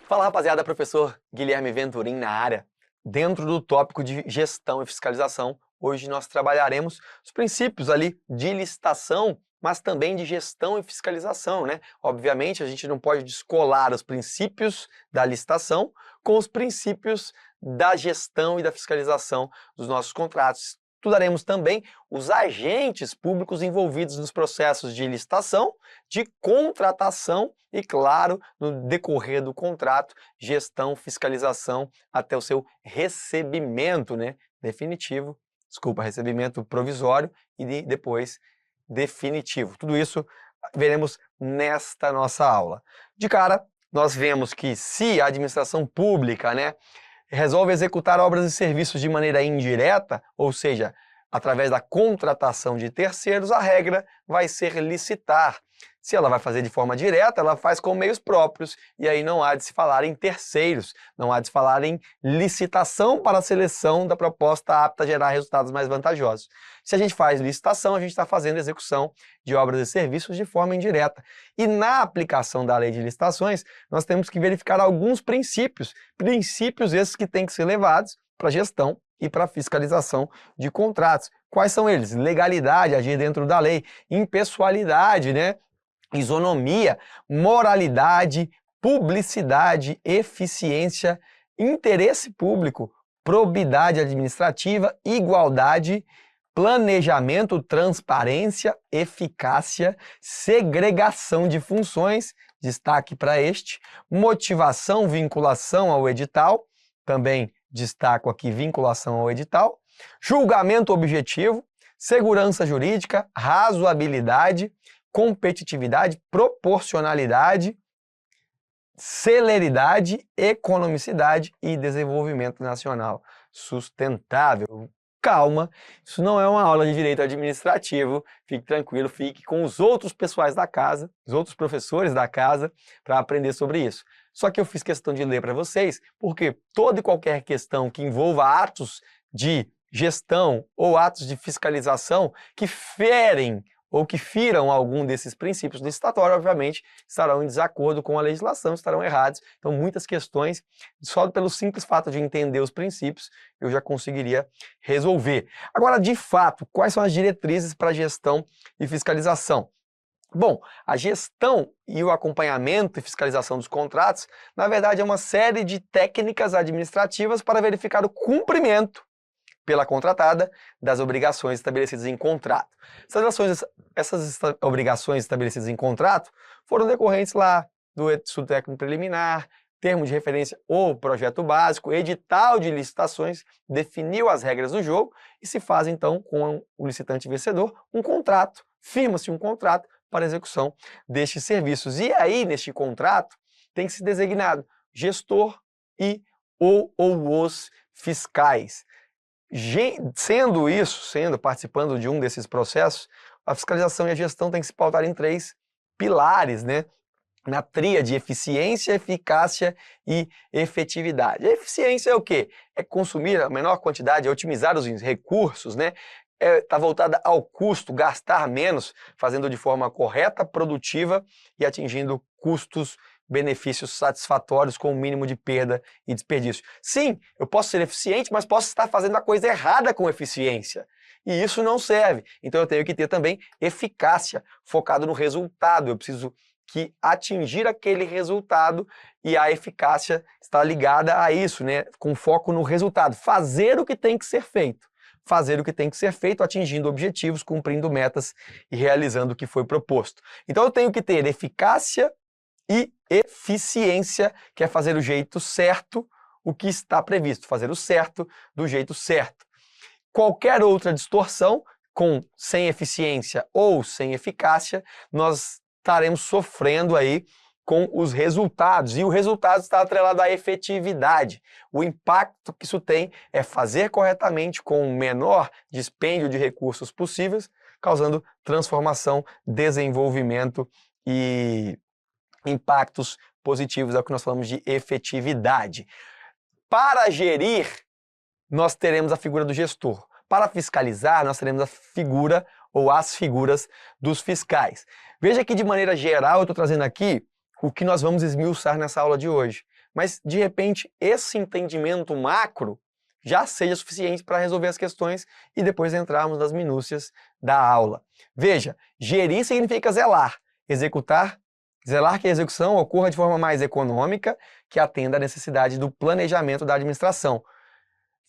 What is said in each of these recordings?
Fala rapaziada, professor Guilherme Venturim na área. Dentro do tópico de gestão e fiscalização, hoje nós trabalharemos os princípios ali de licitação, mas também de gestão e fiscalização, né? Obviamente a gente não pode descolar os princípios da licitação com os princípios da gestão e da fiscalização dos nossos contratos. Estudaremos também os agentes públicos envolvidos nos processos de licitação, de contratação e, claro, no decorrer do contrato, gestão, fiscalização até o seu recebimento, né, definitivo, recebimento provisório e depois definitivo. Tudo isso veremos nesta nossa aula. De cara, nós vemos que se a administração pública, né, resolve executar obras e serviços de maneira indireta, ou seja, através da contratação de terceiros, a regra vai ser licitar. Se ela vai fazer de forma direta, ela faz com meios próprios, e aí não há de se falar em terceiros, não há de se falar em licitação para a seleção da proposta apta a gerar resultados mais vantajosos. Se a gente faz licitação, a gente está fazendo execução de obras e serviços de forma indireta. E na aplicação da lei de licitações, nós temos que verificar alguns princípios esses que têm que ser levados para a gestão e para a fiscalização de contratos. Quais são eles? Legalidade, agir dentro da lei, impessoalidade, né? Isonomia, moralidade, publicidade, eficiência, interesse público, probidade administrativa, igualdade, planejamento, transparência, eficácia, segregação de funções, destaque para este, motivação, vinculação ao edital, também destaco aqui vinculação ao edital, julgamento objetivo, segurança jurídica, razoabilidade, competitividade, proporcionalidade, celeridade, economicidade e desenvolvimento nacional sustentável. Calma, isso não é uma aula de direito administrativo, fique tranquilo, fique com os outros pessoais da casa, os outros professores da casa, para aprender sobre isso. Só que eu fiz questão de ler para vocês, porque toda e qualquer questão que envolva atos de gestão ou atos de fiscalização que ferem ou que firam algum desses princípios licitatórios, obviamente, estarão em desacordo com a legislação, estarão errados. Então, muitas questões, só pelo simples fato de entender os princípios, eu já conseguiria resolver. Agora, de fato, quais são as diretrizes para gestão e fiscalização? Bom, a gestão e o acompanhamento e fiscalização dos contratos, na verdade, é uma série de técnicas administrativas para verificar o cumprimento pela contratada das obrigações estabelecidas em contrato. Essas obrigações estabelecidas em contrato foram decorrentes lá do estudo técnico preliminar, termo de referência ou projeto básico, edital de licitações, definiu as regras do jogo e se faz então com o licitante vencedor um contrato, firma-se um contrato para execução destes serviços. E aí, neste contrato, tem que ser designado gestor e ou os fiscais. Participando de um desses processos, a fiscalização e a gestão tem que se pautar em 3 pilares, né? Na tríade de eficiência, eficácia e efetividade. A eficiência é o quê? É consumir a menor quantidade, é otimizar os recursos, né? Está voltada ao custo, gastar menos, fazendo de forma correta, produtiva e atingindo benefícios satisfatórios com o mínimo de perda e desperdício. Sim, eu posso ser eficiente, mas posso estar fazendo a coisa errada com eficiência. E isso não serve. Então eu tenho que ter também eficácia, focado no resultado. Eu preciso atingir aquele resultado e a eficácia está ligada a isso, né? Com foco no resultado. Fazer o que tem que ser feito. Fazer o que tem que ser feito, atingindo objetivos, cumprindo metas e realizando o que foi proposto. Então eu tenho que ter eficácia e eficiência, que é fazer o jeito certo, o que está previsto, fazer o certo do jeito certo. Qualquer outra distorção, sem eficiência ou sem eficácia, nós estaremos sofrendo aí com os resultados, e o resultado está atrelado à efetividade. O impacto que isso tem é fazer corretamente com o menor dispêndio de recursos possíveis, causando transformação, desenvolvimento e impactos positivos, é o que nós falamos de efetividade. Para gerir, nós teremos a figura do gestor. Para fiscalizar, nós teremos a figura ou as figuras dos fiscais. Veja que, de maneira geral, eu estou trazendo aqui o que nós vamos esmiuçar nessa aula de hoje. mas de repente esse entendimento macro já seja suficiente para resolver as questões e depois entrarmos nas minúcias da aula. Veja, gerir significa zelar, executar, zelar que a execução ocorra de forma mais econômica, que atenda à necessidade do planejamento da administração.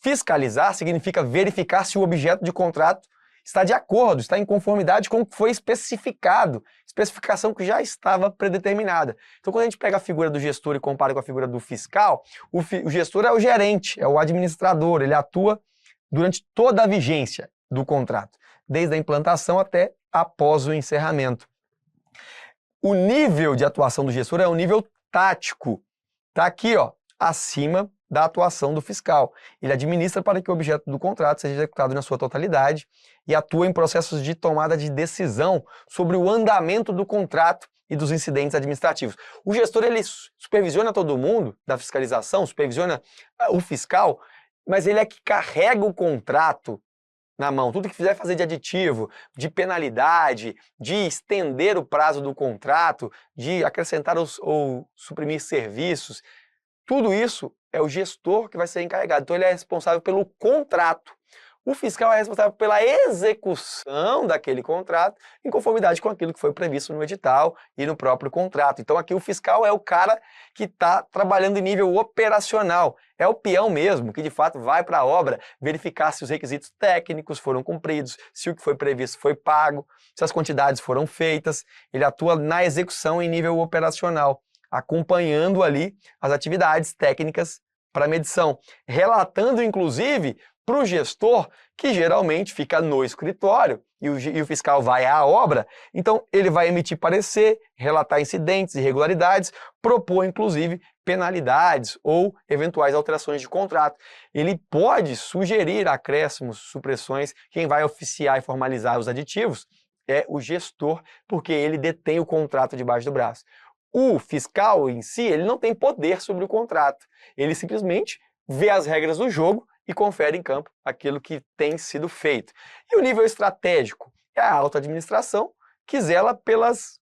Fiscalizar significa verificar se o objeto de contrato está de acordo, está em conformidade com o que foi especificado, especificação que já estava predeterminada. Então, quando a gente pega a figura do gestor e compara com a figura do fiscal, o gestor é o gerente, é o administrador, ele atua durante toda a vigência do contrato, desde a implantação até após o encerramento. O nível de atuação do gestor é o nível tático, está aqui, ó, acima da atuação do fiscal. Ele administra para que o objeto do contrato seja executado na sua totalidade e atua em processos de tomada de decisão sobre o andamento do contrato e dos incidentes administrativos. O gestor, ele supervisiona todo mundo da fiscalização, supervisiona o fiscal, mas ele é que carrega o contrato na mão. Tudo que quiser fazer de aditivo, de penalidade, de estender o prazo do contrato, de acrescentar ou suprimir serviços, tudo isso é o gestor que vai ser encarregado. Então ele é responsável pelo contrato. O fiscal é responsável pela execução daquele contrato em conformidade com aquilo que foi previsto no edital e no próprio contrato. Então aqui o fiscal é o cara que está trabalhando em nível operacional. É o peão mesmo, que de fato vai para a obra verificar se os requisitos técnicos foram cumpridos, se o que foi previsto foi pago, se as quantidades foram feitas. Ele atua na execução em nível operacional, acompanhando ali as atividades técnicas para medição, relatando inclusive para o gestor, que geralmente fica no escritório, e o fiscal vai à obra, então ele vai emitir parecer, relatar incidentes, irregularidades, propor inclusive penalidades ou eventuais alterações de contrato. Ele pode sugerir acréscimos, supressões, quem vai oficiar e formalizar os aditivos é o gestor, porque ele detém o contrato debaixo do braço. O fiscal em si, ele não tem poder sobre o contrato, ele simplesmente vê as regras do jogo e confere em campo aquilo que tem sido feito. E o nível estratégico é a alta administração, que zela pelas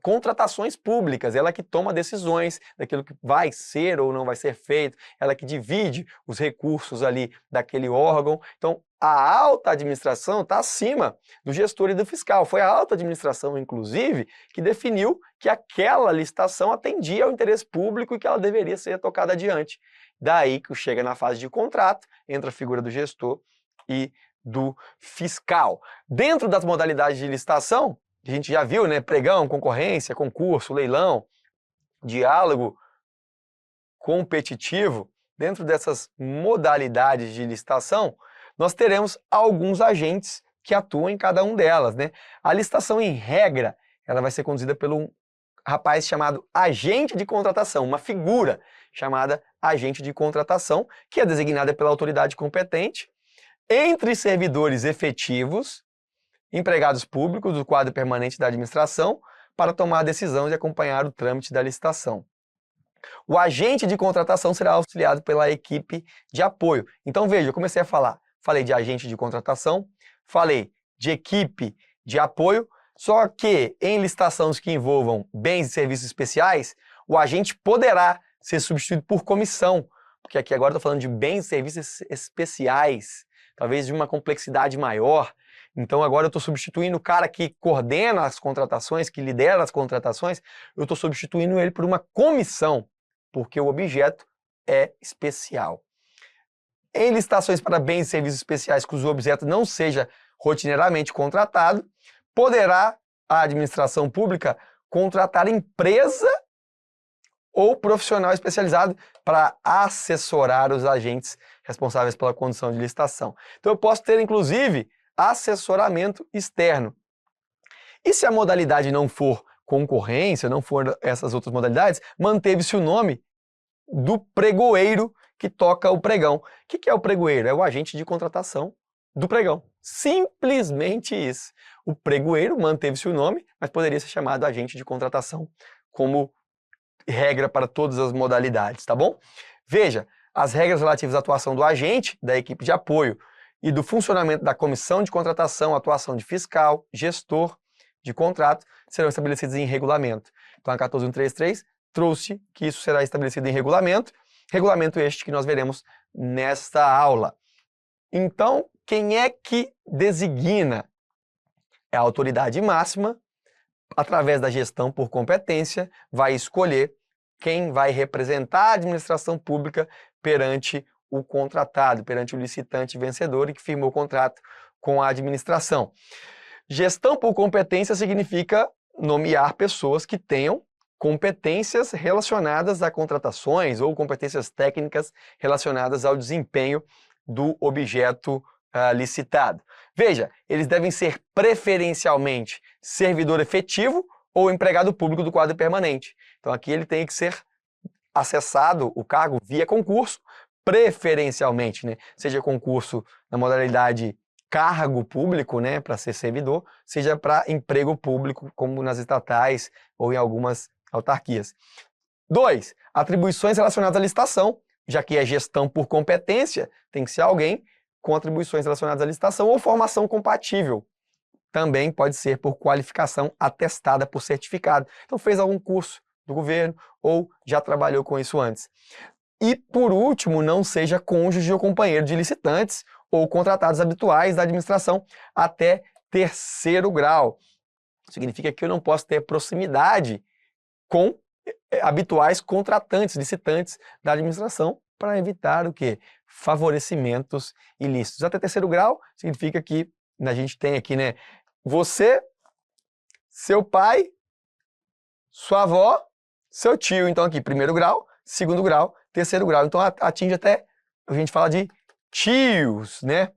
contratações públicas, ela que toma decisões daquilo que vai ser ou não vai ser feito, ela que divide os recursos ali daquele órgão. Então, a alta administração está acima do gestor e do fiscal. Foi a alta administração, inclusive, que definiu que aquela licitação atendia ao interesse público e que ela deveria ser tocada adiante. Daí que chega na fase de contrato, entra a figura do gestor e do fiscal. Dentro das modalidades de licitação, a gente já viu, né? Pregão, concorrência, concurso, leilão, diálogo competitivo. Dentro dessas modalidades de licitação, nós teremos alguns agentes que atuam em cada um delas, né? A licitação, em regra, ela vai ser conduzida por um rapaz chamado agente de contratação, uma figura chamada agente de contratação, que é designada pela autoridade competente entre servidores efetivos, empregados públicos do quadro permanente da administração, para tomar decisão e acompanhar o trâmite da licitação. O agente de contratação será auxiliado pela equipe de apoio. Então veja, eu comecei a falar, falei de agente de contratação, falei de equipe de apoio, só que em licitações que envolvam bens e serviços especiais, o agente poderá ser substituído por comissão, porque aqui agora estou falando de bens e serviços especiais, talvez de uma complexidade maior. Então agora eu estou substituindo o cara que coordena as contratações, que lidera as contratações, eu estou substituindo ele por uma comissão, porque o objeto é especial. Em licitações para bens e serviços especiais cujo objeto não seja rotineiramente contratado, poderá a administração pública contratar empresa ou profissional especializado para assessorar os agentes responsáveis pela condução de licitação. Então eu posso ter, inclusive, assessoramento externo. E se a modalidade não for concorrência, não for essas outras modalidades, manteve-se o nome do pregoeiro que toca o pregão. O que é o pregoeiro? É o agente de contratação do pregão. Simplesmente isso. O pregoeiro manteve-se o nome, mas poderia ser chamado agente de contratação como regra para todas as modalidades, tá bom? Veja, as regras relativas à atuação do agente, da equipe de apoio e do funcionamento da comissão de contratação, atuação de fiscal, gestor de contrato, serão estabelecidas em regulamento. Então a 14133 trouxe que isso será estabelecido em regulamento, regulamento este que nós veremos nesta aula. Então, quem é que designa? É a autoridade máxima, através da gestão por competência, vai escolher quem vai representar a administração pública perante o contratado, perante o licitante vencedor e que firmou o contrato com a administração. Gestão por competência significa nomear pessoas que tenham competências relacionadas a contratações ou competências técnicas relacionadas ao desempenho do objeto licitado. Veja, eles devem ser preferencialmente servidor efetivo ou empregado público do quadro permanente. Então aqui ele tem que ser acessado o cargo via concurso, preferencialmente, né? Seja concurso na modalidade cargo público, né, para ser servidor, seja para emprego público, como nas estatais ou em algumas autarquias. 2. Atribuições relacionadas à licitação, já que é gestão por competência, tem que ser alguém com atribuições relacionadas à licitação ou formação compatível. Também pode ser por qualificação atestada por certificado. Então fez algum curso do governo ou já trabalhou com isso antes. E por último, não seja cônjuge ou companheiro de licitantes ou contratados habituais da administração até 3º grau. Significa que eu não posso ter proximidade com habituais contratantes, licitantes da administração, para evitar o quê? Favorecimentos ilícitos. Até 3º grau significa que a gente tem aqui, né? Você, seu pai, sua avó, seu tio. Então aqui, 1º grau, 2º grau, 3º grau. Então atinge até, a gente fala de tios, né?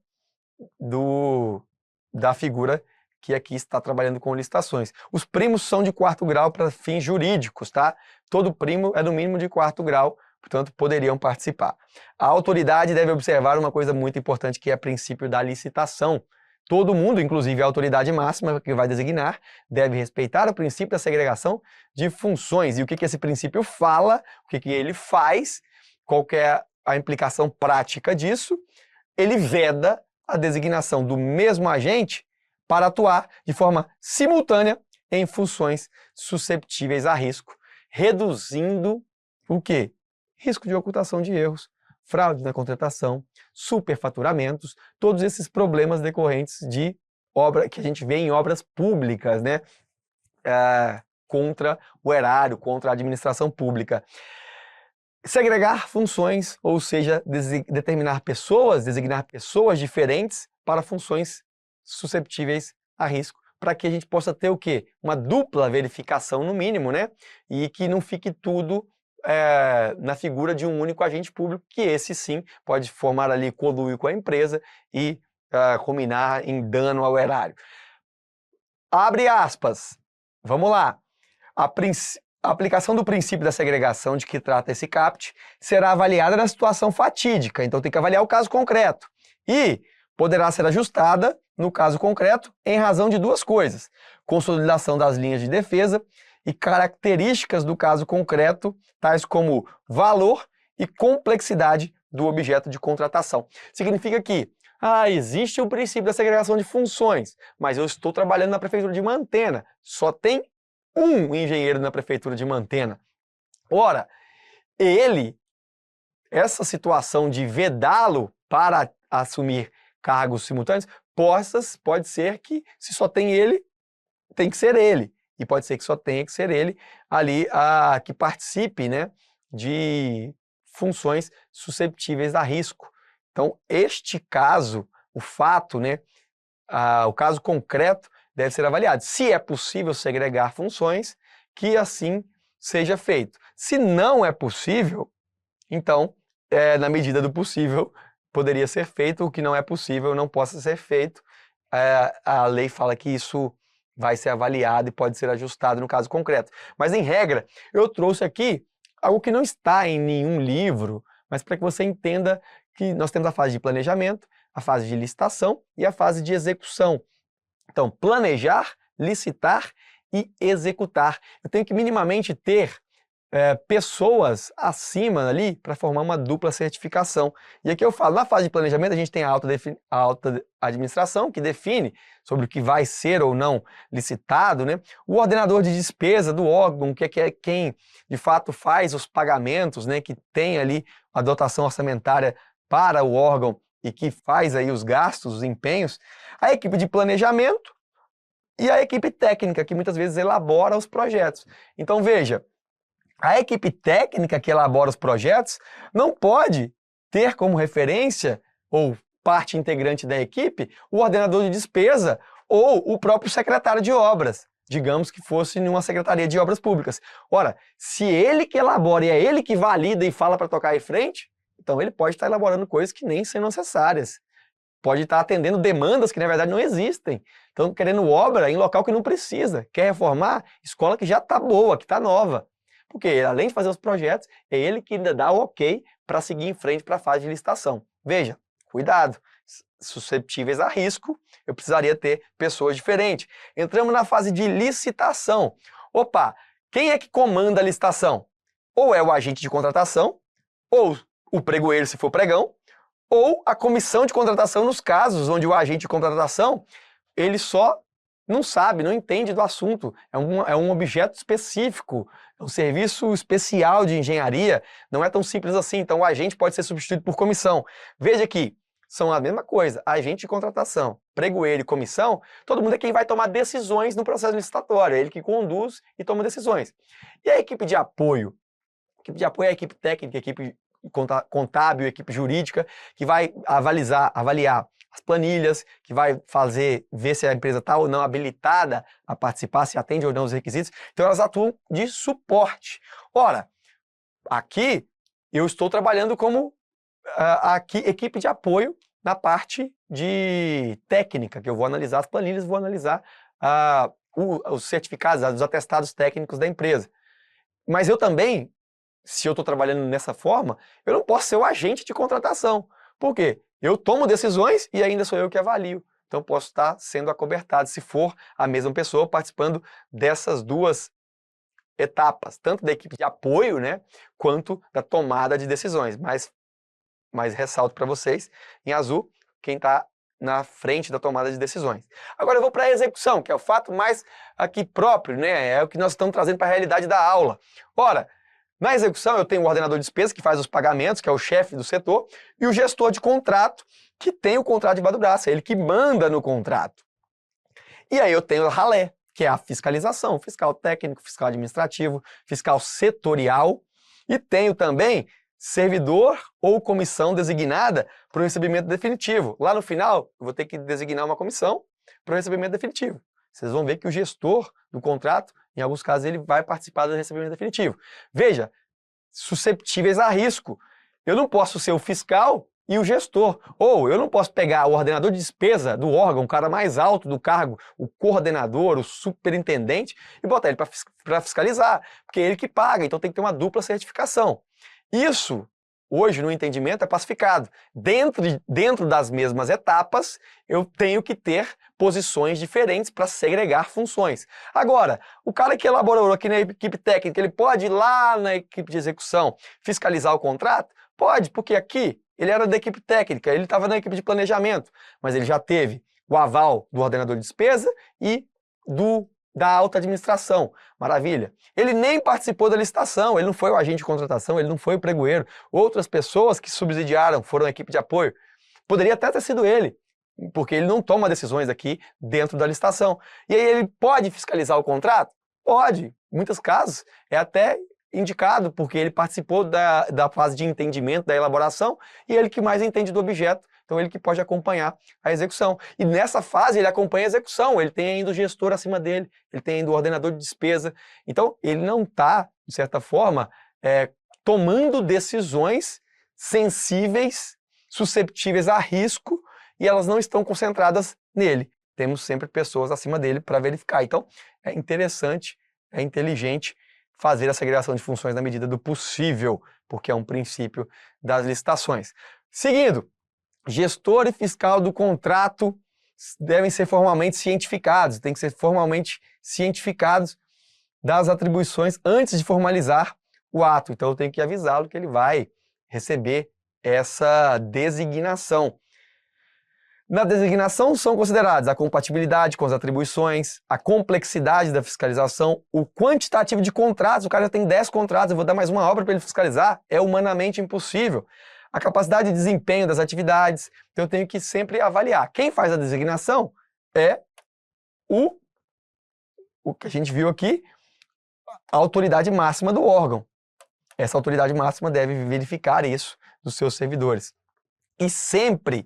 Da figura que aqui está trabalhando com licitações. Os primos são de 4º grau para fins jurídicos, tá? Todo primo é no mínimo de 4º grau, portanto, poderiam participar. A autoridade deve observar uma coisa muito importante, que é o princípio da licitação. Todo mundo, inclusive a autoridade máxima que vai designar, deve respeitar o princípio da segregação de funções. E o que esse princípio fala, o que ele faz, qual que é a implicação prática disso? Ele veda a designação do mesmo agente para atuar de forma simultânea em funções susceptíveis a risco, reduzindo o quê? Risco de ocultação de erros, fraude na contratação, superfaturamentos, todos esses problemas decorrentes de obra que a gente vê em obras públicas, né? Contra o erário, contra a administração pública. Segregar funções, ou seja, designar pessoas diferentes para funções susceptíveis a risco, para que a gente possa ter o quê? Uma dupla verificação no mínimo, né? E que não fique tudo na figura de um único agente público, que esse sim pode formar ali conluio com a empresa e culminar em dano ao erário. Abre aspas. Vamos lá. A aplicação do princípio da segregação de que trata esse caput será avaliada na situação fatídica, então tem que avaliar o caso concreto. E poderá ser ajustada, no caso concreto, em razão de 2 coisas: consolidação das linhas de defesa e características do caso concreto, tais como valor e complexidade do objeto de contratação. Significa que existe o princípio da segregação de funções, mas eu estou trabalhando na prefeitura de Mantena, só tem um engenheiro na prefeitura de Mantena. Ora, essa situação de vedá-lo para assumir cargos simultâneos, pode ser que, se só tem ele, tem que ser ele. E pode ser que só tenha que ser ele ali que participe, né, de funções susceptíveis a risco. Então, este caso, o fato, né, o caso concreto deve ser avaliado. Se é possível segregar funções, que assim seja feito. Se não é possível, então, na medida do possível, poderia ser feito. O que não é possível não possa ser feito. A lei fala que isso vai ser avaliado e pode ser ajustado no caso concreto. Mas, em regra, eu trouxe aqui algo que não está em nenhum livro, mas para que você entenda que nós temos a fase de planejamento, a fase de licitação e a fase de execução. Então, planejar, licitar e executar. Eu tenho que minimamente ter pessoas acima ali para formar uma dupla certificação. E aqui eu falo, na fase de planejamento a gente tem a alta administração, que define sobre o que vai ser ou não licitado, né? O ordenador de despesa do órgão, que é quem de fato faz os pagamentos, né? Que tem ali a dotação orçamentária para o órgão e que faz aí os gastos, os empenhos. A equipe de planejamento e a equipe técnica, que muitas vezes elabora os projetos. Então veja, a equipe técnica que elabora os projetos não pode ter como referência, ou parte integrante da equipe, o ordenador de despesa ou o próprio secretário de obras, digamos que fosse em uma secretaria de obras públicas. Ora, se ele que elabora e é ele que valida e fala para tocar em frente, então ele pode estar elaborando coisas que nem são necessárias. Pode estar atendendo demandas que na verdade não existem. Então querendo obra em local que não precisa. Quer reformar? Escola que já está boa, que está nova. Porque, além de fazer os projetos, é ele que ainda dá o ok para seguir em frente para a fase de licitação. Veja, cuidado, susceptíveis a risco, eu precisaria ter pessoas diferentes. Entramos na fase de licitação. Opa, quem é que comanda a licitação? Ou é o agente de contratação, ou o pregoeiro, se for pregão, ou a comissão de contratação nos casos onde o agente de contratação, ele só não sabe, não entende do assunto, é um objeto específico, é um serviço especial de engenharia, não é tão simples assim, então o agente pode ser substituído por comissão. Veja que são a mesma coisa, agente de contratação, pregoeiro e comissão, todo mundo é quem vai tomar decisões no processo licitatório, é ele que conduz e toma decisões. E a equipe de apoio? A equipe de apoio é a equipe técnica, a equipe contábil, a equipe jurídica, que vai avaliar as planilhas, que vai ver se a empresa está ou não habilitada a participar, se atende ou não os requisitos. Então elas atuam de suporte. Ora, aqui eu estou trabalhando como equipe de apoio na parte de técnica, que eu vou analisar as planilhas, vou analisar os certificados, os atestados técnicos da empresa. Mas eu também, se eu estou trabalhando nessa forma, eu não posso ser o agente de contratação. Por quê? Eu tomo decisões e ainda sou eu que avalio. Então posso estar sendo acobertado, se for a mesma pessoa participando dessas duas etapas, tanto da equipe de apoio, né, quanto da tomada de decisões. Mas ressalto para vocês, em azul, quem está na frente da tomada de decisões. Agora eu vou para a execução, que é o fato mais aqui próprio, né, é o que nós estamos trazendo para a realidade da aula. Ora, na execução, eu tenho o ordenador de despesa, que faz os pagamentos, que é o chefe do setor, e o gestor de contrato, que tem o contrato debaixo do braço, é ele que manda no contrato. E aí eu tenho o ralé, que é a fiscalização, fiscal técnico, fiscal administrativo, fiscal setorial, e tenho também servidor ou comissão designada para o recebimento definitivo. Lá no final, eu vou ter que designar uma comissão para o recebimento definitivo. Vocês vão ver que o gestor do contrato, em alguns casos, ele vai participar do recebimento definitivo. Veja, susceptíveis a risco. Eu não posso ser o fiscal e o gestor. Ou eu não posso pegar o ordenador de despesa do órgão, o cara mais alto do cargo, o coordenador, o superintendente, e botar ele para fiscalizar, porque é ele que paga, então tem que ter uma dupla certificação. Isso, hoje, no entendimento, é pacificado. Dentro das mesmas etapas, eu tenho que ter posições diferentes para segregar funções. Agora, o cara que elaborou aqui na equipe técnica, ele pode ir lá na equipe de execução fiscalizar o contrato? Pode, porque aqui ele era da equipe técnica, ele estava na equipe de planejamento, mas ele já teve o aval do ordenador de despesa e da alta administração. Maravilha. Ele nem participou da licitação, ele não foi o agente de contratação, ele não foi o pregoeiro. Outras pessoas que subsidiaram foram a equipe de apoio. Poderia até ter sido ele, porque ele não toma decisões aqui dentro da licitação. E aí ele pode fiscalizar o contrato? Pode. Em muitos casos é até indicado, porque ele participou da fase de entendimento, da elaboração, e ele que mais entende do objeto. Então ele que pode acompanhar a execução. E nessa fase ele acompanha a execução, ele tem ainda o gestor acima dele, ele tem ainda o ordenador de despesa. Então ele não está, de certa forma, tomando decisões sensíveis, susceptíveis a risco, e elas não estão concentradas nele. Temos sempre pessoas acima dele para verificar. Então é interessante, é inteligente fazer a segregação de funções na medida do possível, porque é um princípio das licitações. Seguindo, gestor e fiscal do contrato devem ser formalmente cientificados, tem que ser formalmente cientificados das atribuições antes de formalizar o ato. Então eu tenho que avisá-lo que ele vai receber essa designação. Na designação são considerados a compatibilidade com as atribuições, a complexidade da fiscalização, o quantitativo de contratos. O cara já tem 10 contratos, eu vou dar mais uma obra para ele fiscalizar, é humanamente impossível. A capacidade de desempenho das atividades, então eu tenho que sempre avaliar. Quem faz a designação é o que a gente viu aqui, a autoridade máxima do órgão. Essa autoridade máxima deve verificar isso dos seus servidores. E sempre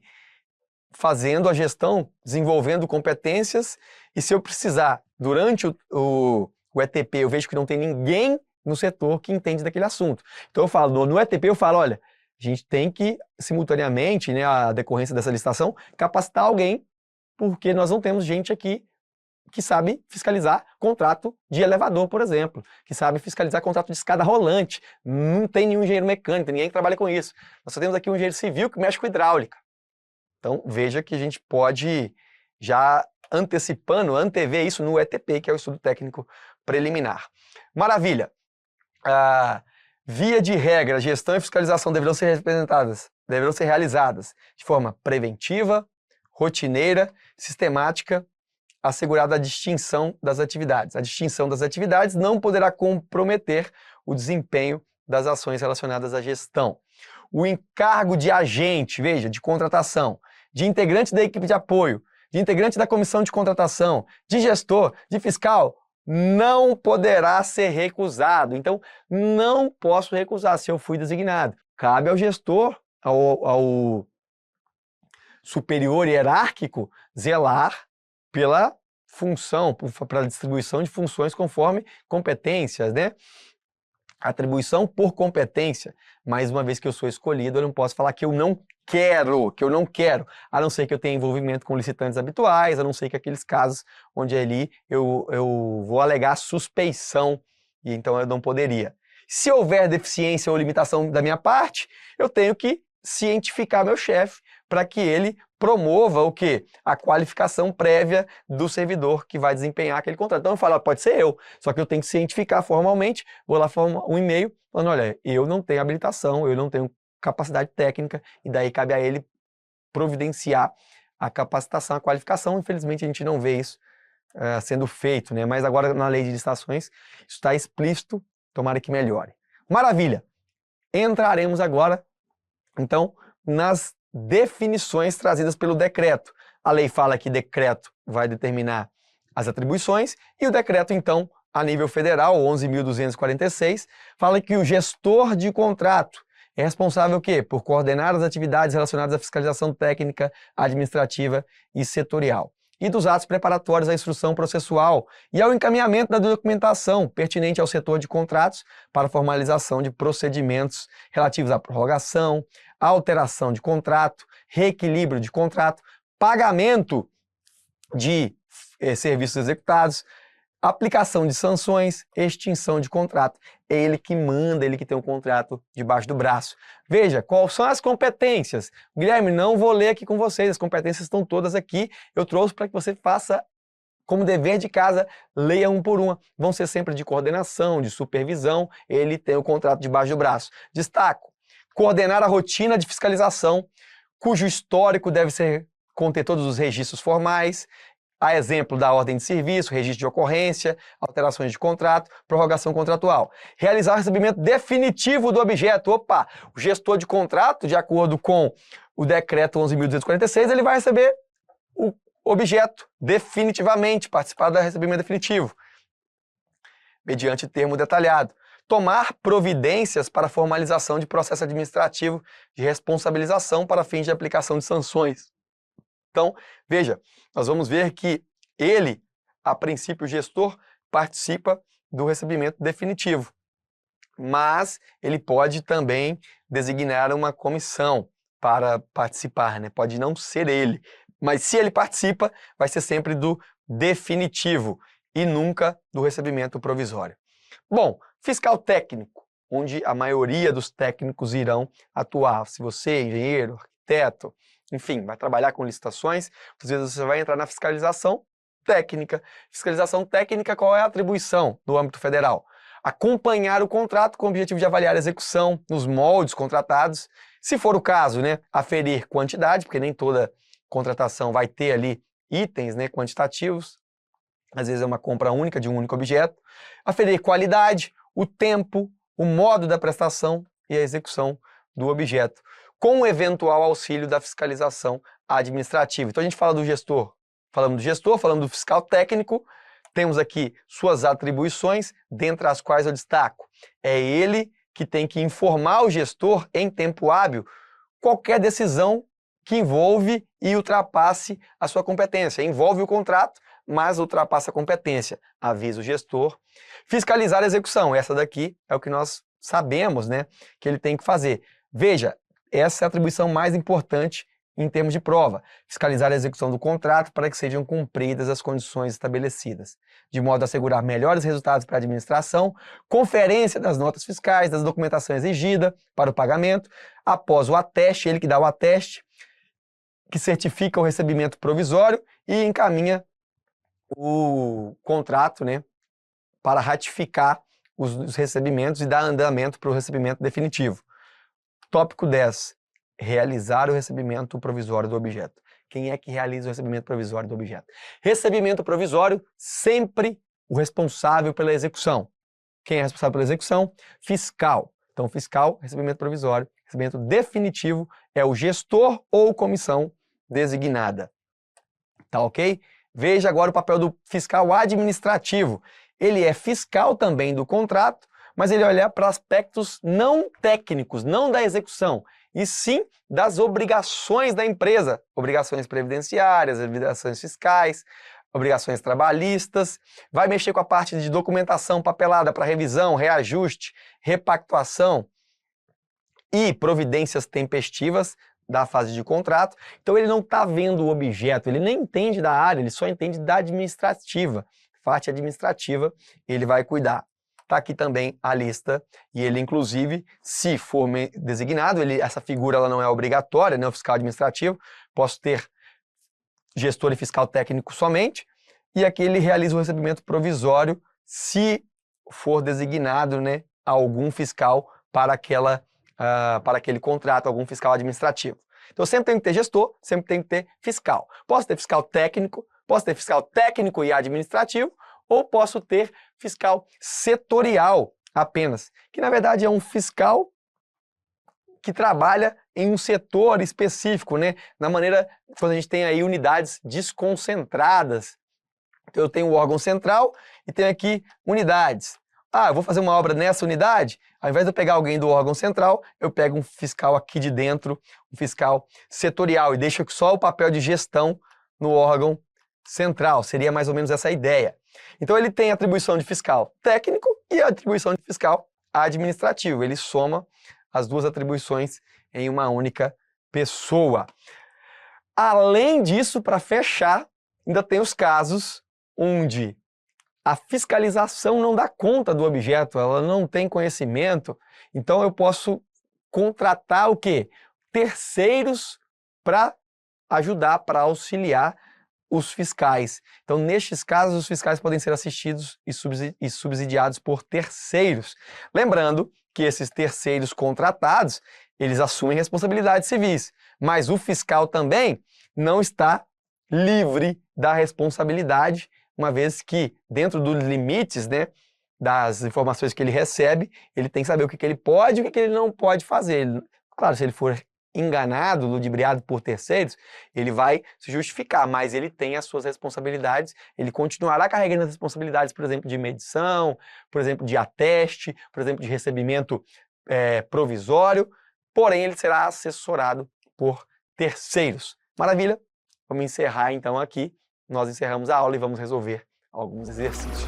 fazendo a gestão, desenvolvendo competências, e se eu precisar, durante o ETP, eu vejo que não tem ninguém no setor que entende daquele assunto. Então eu falo, no ETP eu falo, olha, a gente tem que, simultaneamente, né, a decorrência dessa licitação, capacitar alguém, porque nós não temos gente aqui que sabe fiscalizar contrato de elevador, por exemplo, que sabe fiscalizar contrato de escada rolante. Não tem nenhum engenheiro mecânico, ninguém que trabalha com isso. Nós só temos aqui um engenheiro civil que mexe com hidráulica. Então, veja que a gente pode já antever isso no ETP, que é o Estudo Técnico Preliminar. Maravilha! Via de regra, gestão e fiscalização deverão ser realizadas de forma preventiva, rotineira, sistemática, assegurada a distinção das atividades. A distinção das atividades não poderá comprometer o desempenho das ações relacionadas à gestão. O encargo de agente, veja, de contratação, de integrante da equipe de apoio, de integrante da comissão de contratação, de gestor, de fiscal, não poderá ser recusado. Então, não posso recusar se eu fui designado. Cabe ao gestor, ao superior hierárquico, zelar pela função, pela distribuição de funções conforme competências, né? Atribuição por competência. Mais uma vez que eu sou escolhido, eu não posso falar que eu não quero, a não ser que eu tenha envolvimento com licitantes habituais, a não ser que aqueles casos onde ali eu vou alegar suspeição, e então eu não poderia. Se houver deficiência ou limitação da minha parte, eu tenho que cientificar meu chefe para que ele promova o quê? A qualificação prévia do servidor que vai desempenhar aquele contrato. Então eu falo, pode ser eu, só que eu tenho que cientificar formalmente, vou lá formar um e-mail falando, olha, eu não tenho habilitação, eu não tenho capacidade técnica, e daí cabe a ele providenciar a capacitação, a qualificação. Infelizmente a gente não vê isso sendo feito, né? Mas agora na lei de licitações isso está explícito, tomara que melhore. Maravilha! Entraremos agora, então, nas definições trazidas pelo decreto. A lei fala que decreto vai determinar as atribuições, e o decreto, então, a nível federal, 11.246, fala que o gestor de contrato é responsável o quê? Por coordenar as atividades relacionadas à fiscalização técnica, administrativa e setorial, e dos atos preparatórios à instrução processual e ao encaminhamento da documentação pertinente ao setor de contratos para formalização de procedimentos relativos à prorrogação, alteração de contrato, reequilíbrio de contrato, pagamento de serviços executados, aplicação de sanções, extinção de contrato. É ele que manda, ele que tem um contrato debaixo do braço. Veja, quais são as competências? Guilherme, não vou ler aqui com vocês, as competências estão todas aqui. Eu trouxe para que você faça como dever de casa, leia um por uma. Vão ser sempre de coordenação, de supervisão, ele tem o contrato debaixo do braço. Destaco: coordenar a rotina de fiscalização, cujo histórico deve conter todos os registros formais, a exemplo da ordem de serviço, registro de ocorrência, alterações de contrato, prorrogação contratual. Realizar o recebimento definitivo do objeto. Opa! O gestor de contrato, de acordo com o decreto 11.246, ele vai receber o objeto definitivamente, participar do recebimento definitivo, mediante termo detalhado. Tomar providências para formalização de processo administrativo de responsabilização para fins de aplicação de sanções. Então, veja, nós vamos ver que ele, a princípio, o gestor, participa do recebimento definitivo, mas ele pode também designar uma comissão para participar, né? Pode não ser ele, mas se ele participa, vai ser sempre do definitivo e nunca do recebimento provisório. Bom, fiscal técnico, onde a maioria dos técnicos irão atuar. Se você é engenheiro, arquiteto, enfim, vai trabalhar com licitações, às vezes você vai entrar na fiscalização técnica. Fiscalização técnica, qual é a atribuição do âmbito federal? acompanhar o contrato com o objetivo de avaliar a execução nos moldes contratados. Se for o caso, né, aferir quantidade, porque nem toda contratação vai ter ali itens, né, quantitativos. Às vezes é uma compra única de um único objeto. Aferir qualidade, o tempo, o modo da prestação e a execução do objeto, com o eventual auxílio da fiscalização administrativa. Então a gente fala do gestor, falamos do fiscal técnico, temos aqui suas atribuições, dentre as quais eu destaco. É ele que tem que informar o gestor em tempo hábil qualquer decisão que envolve e ultrapasse a sua competência. Envolve o contrato, mas ultrapassa a competência. Avisa o gestor. Fiscalizar a execução. Essa daqui é o que nós sabemos, né, que ele tem que fazer. Veja, essa é a atribuição mais importante em termos de prova. Fiscalizar a execução do contrato para que sejam cumpridas as condições estabelecidas, de modo a assegurar melhores resultados para a administração, conferência das notas fiscais, da documentação exigida para o pagamento, após o ateste, ele que dá o ateste, que certifica o recebimento provisório e encaminha o contrato, né, para ratificar os recebimentos e dar andamento para o recebimento definitivo. Tópico 10. Realizar o recebimento provisório do objeto. Quem é que realiza o recebimento provisório do objeto? Recebimento provisório, sempre o responsável pela execução. Quem é responsável pela execução? Fiscal. Então, fiscal, recebimento provisório. Recebimento definitivo é o gestor ou comissão designada. Tá ok? Veja agora o papel do fiscal administrativo. Ele é fiscal também do contrato, mas ele olha para aspectos não técnicos, não da execução, e sim das obrigações da empresa, obrigações previdenciárias, obrigações fiscais, obrigações trabalhistas, vai mexer com a parte de documentação papelada para revisão, reajuste, repactuação e providências tempestivas da fase de contrato. Então ele não está vendo o objeto, ele nem entende da área, ele só entende da administrativa. Parte administrativa ele vai cuidar. Está aqui também a lista, e ele, inclusive, se for designado, essa figura ela não é obrigatória, né, o fiscal administrativo, posso ter gestor e fiscal técnico somente, e aqui ele realiza o recebimento provisório se for designado, né, algum fiscal para aquele contrato, algum fiscal administrativo. Então sempre tem que ter gestor, sempre tem que ter fiscal. Posso ter fiscal técnico e administrativo, ou posso ter fiscal setorial apenas, que na verdade é um fiscal que trabalha em um setor específico, né? Na maneira, quando a gente tem aí unidades desconcentradas. Então eu tenho o órgão central e tenho aqui unidades. Ah, eu vou fazer uma obra nessa unidade? Ao invés de eu pegar alguém do órgão central, eu pego um fiscal aqui de dentro, um fiscal setorial, e deixo só o papel de gestão no órgão central. Seria mais ou menos essa a ideia. Então ele tem a atribuição de fiscal técnico e a atribuição de fiscal administrativo. Ele soma as duas atribuições em uma única pessoa. Além disso, para fechar, ainda tem os casos onde a fiscalização não dá conta do objeto, ela não tem conhecimento, então eu posso contratar o quê? Terceiros para ajudar, para auxiliar os fiscais. Então, nestes casos, os fiscais podem ser assistidos e subsidiados por terceiros. Lembrando que esses terceiros contratados, eles assumem responsabilidades civis, mas o fiscal também não está livre da responsabilidade, uma vez que, dentro dos limites, né, das informações que ele recebe, ele tem que saber o que ele pode e o que ele não pode fazer. Claro, se ele for enganado, ludibriado por terceiros, ele vai se justificar, mas ele tem as suas responsabilidades, ele continuará carregando as responsabilidades, por exemplo, de medição, por exemplo, de ateste, por exemplo, de recebimento provisório, porém ele será assessorado por terceiros. Maravilha? Vamos encerrar então aqui. Nós encerramos a aula e vamos resolver alguns exercícios.